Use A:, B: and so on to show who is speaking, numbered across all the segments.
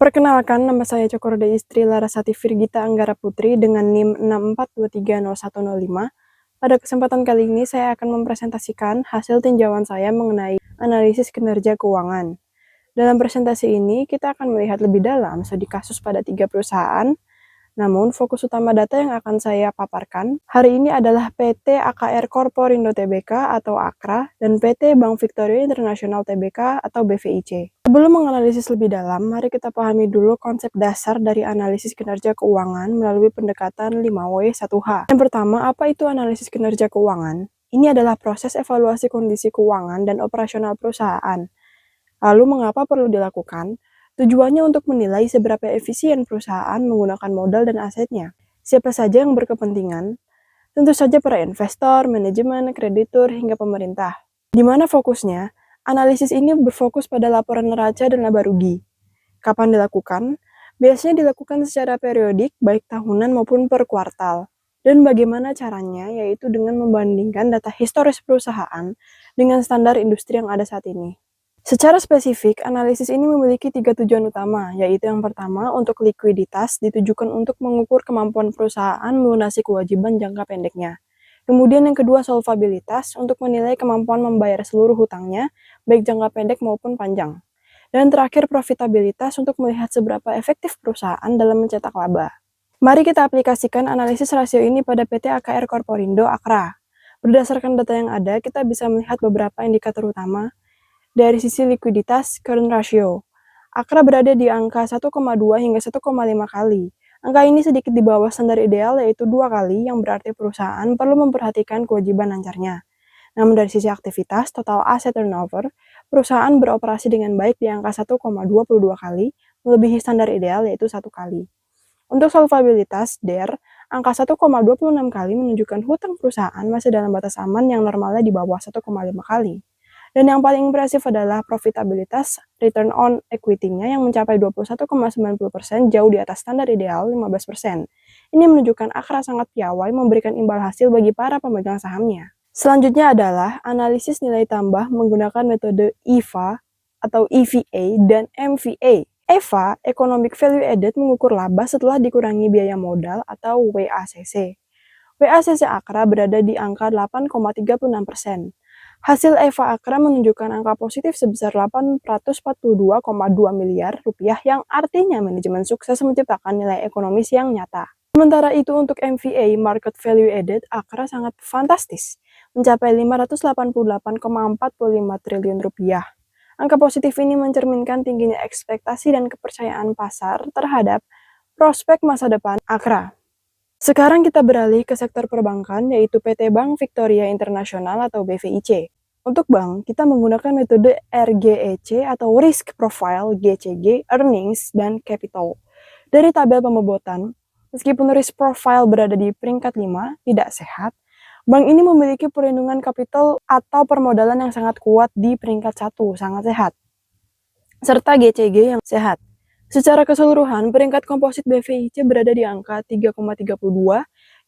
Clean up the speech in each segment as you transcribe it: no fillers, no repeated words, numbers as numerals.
A: Perkenalkan, nama saya Cokorda Istri Larasati Virgita Anggara Putri dengan NIM 642300105. Pada kesempatan kali ini saya akan mempresentasikan hasil tinjauan saya mengenai analisis kinerja keuangan. Dalam presentasi ini, kita akan melihat lebih dalam studi kasus pada 3 perusahaan. Namun, fokus utama data yang akan saya paparkan hari ini adalah PT AKR Korporindo Tbk atau AKRA dan PT Bank Victoria International Tbk atau BVIC. Sebelum menganalisis lebih dalam, mari kita pahami dulu konsep dasar dari analisis kinerja keuangan melalui pendekatan 5W1H. Yang pertama, apa itu analisis kinerja keuangan? Ini adalah proses evaluasi kondisi keuangan dan operasional perusahaan. Lalu mengapa perlu dilakukan? Tujuannya untuk menilai seberapa efisien perusahaan menggunakan modal dan asetnya. Siapa saja yang berkepentingan? Tentu saja para investor, manajemen, kreditur, hingga pemerintah. Di mana fokusnya? Analisis ini berfokus pada laporan neraca dan laba rugi. Kapan dilakukan? Biasanya dilakukan secara periodik, baik tahunan maupun per kuartal. Dan bagaimana caranya? Yaitu dengan membandingkan data historis perusahaan dengan standar industri yang ada saat ini. Secara spesifik, analisis ini memiliki 3 tujuan utama, yaitu yang pertama, untuk likuiditas ditujukan untuk mengukur kemampuan perusahaan melunasi kewajiban jangka pendeknya. Kemudian yang kedua, solvabilitas untuk menilai kemampuan membayar seluruh hutangnya, baik jangka pendek maupun panjang. Dan terakhir, profitabilitas untuk melihat seberapa efektif perusahaan dalam mencetak laba. Mari kita aplikasikan analisis rasio ini pada PT AKR Korporindo AKRA. Berdasarkan data yang ada, kita bisa melihat beberapa indikator utama. Dari sisi likuiditas, current ratio, AKRA berada di angka 1,2 hingga 1,5 kali. Angka ini sedikit di bawah standar ideal yaitu 2 kali, yang berarti perusahaan perlu memperhatikan kewajiban lancarnya. Namun dari sisi aktivitas, total asset turnover, perusahaan beroperasi dengan baik di angka 1,22 kali, melebihi standar ideal yaitu 1 kali. Untuk solvabilitas, DER, angka 1,26 kali menunjukkan hutang perusahaan masih dalam batas aman yang normalnya di bawah 1,5 kali. Dan yang paling impresif adalah profitabilitas return on equity-nya yang mencapai 21,90%, jauh di atas standar ideal 15%. Ini menunjukkan AKRA sangat piawai memberikan imbal hasil bagi para pemegang sahamnya. Selanjutnya adalah analisis nilai tambah menggunakan metode EVA atau EVA dan MVA. EVA, Economic Value Added, mengukur laba setelah dikurangi biaya modal atau WACC. WACC AKRA berada di angka 8,36%. Hasil EVA AKRA menunjukkan angka positif sebesar 842,2 miliar rupiah yang artinya manajemen sukses menciptakan nilai ekonomis yang nyata. Sementara itu untuk MVA, Market Value Added, AKRA sangat fantastis, mencapai 588,45 triliun rupiah. Angka positif ini mencerminkan tingginya ekspektasi dan kepercayaan pasar terhadap prospek masa depan AKRA. Sekarang kita beralih ke sektor perbankan, yaitu PT Bank Victoria International atau BVIC. Untuk bank, kita menggunakan metode RGEC atau Risk Profile GCG, Earnings, dan Capital. Dari tabel pembobotan, meskipun risk profile berada di peringkat 5, tidak sehat, bank ini memiliki perlindungan kapital atau permodalan yang sangat kuat di peringkat 1, sangat sehat, serta GCG yang sehat. Secara keseluruhan, peringkat komposit BVIC berada di angka 3,32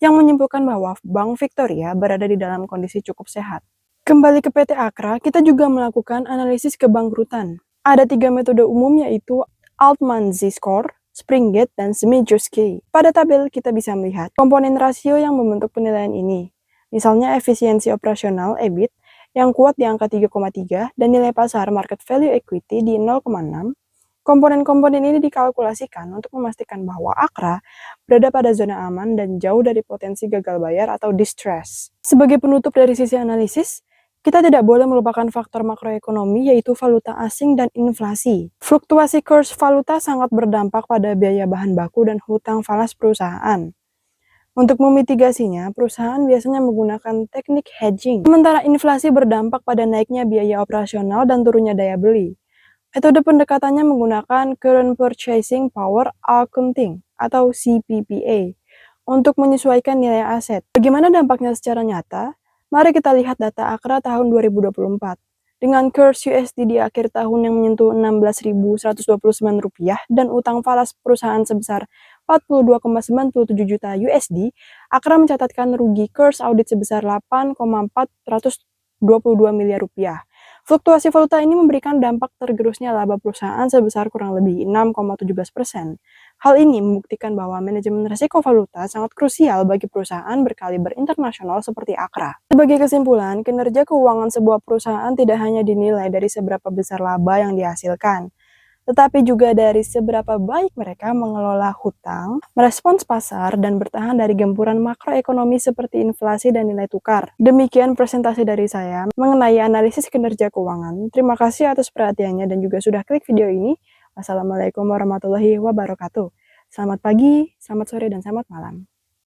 A: yang menyimpulkan bahwa Bank Victoria berada di dalam kondisi cukup sehat. Kembali ke PT AKRA, kita juga melakukan analisis kebangkrutan. Ada 3 metode umum yaitu Altman Z-Score, Springate, dan Smiejowski. Pada tabel kita bisa melihat komponen rasio yang membentuk penilaian ini. Misalnya efisiensi operasional EBIT yang kuat di angka 3,3 dan nilai pasar market value equity di 0,6. Komponen-komponen ini dikalkulasikan untuk memastikan bahwa AKRA berada pada zona aman dan jauh dari potensi gagal bayar atau distress. Sebagai penutup dari sisi analisis, kita tidak boleh melupakan faktor makroekonomi yaitu valuta asing dan inflasi. Fluktuasi kurs valuta sangat berdampak pada biaya bahan baku dan hutang falas perusahaan. Untuk memitigasinya, perusahaan biasanya menggunakan teknik hedging, sementara inflasi berdampak pada naiknya biaya operasional dan turunnya daya beli. Metode pendekatannya menggunakan Current Purchasing Power Accounting atau CPPA untuk menyesuaikan nilai aset. Bagaimana dampaknya secara nyata? Mari kita lihat data AKRA tahun 2024. Dengan kurs USD di akhir tahun yang menyentuh 16.129 rupiah dan utang falas perusahaan sebesar 42,97 juta USD, AKRA mencatatkan rugi kurs audit sebesar 8,422 miliar rupiah. Fluktuasi valuta ini memberikan dampak tergerusnya laba perusahaan sebesar kurang lebih 6,17%. Hal ini membuktikan bahwa manajemen risiko valuta sangat krusial bagi perusahaan berkaliber internasional seperti Akra. Sebagai kesimpulan, kinerja keuangan sebuah perusahaan tidak hanya dinilai dari seberapa besar laba yang dihasilkan, tetapi juga dari seberapa baik mereka mengelola hutang, merespons pasar, dan bertahan dari gempuran makroekonomi seperti inflasi dan nilai tukar. Demikian presentasi dari saya mengenai analisis kinerja keuangan. Terima kasih atas perhatiannya dan juga sudah klik video ini. Wassalamualaikum warahmatullahi wabarakatuh. Selamat pagi, selamat sore, dan selamat malam.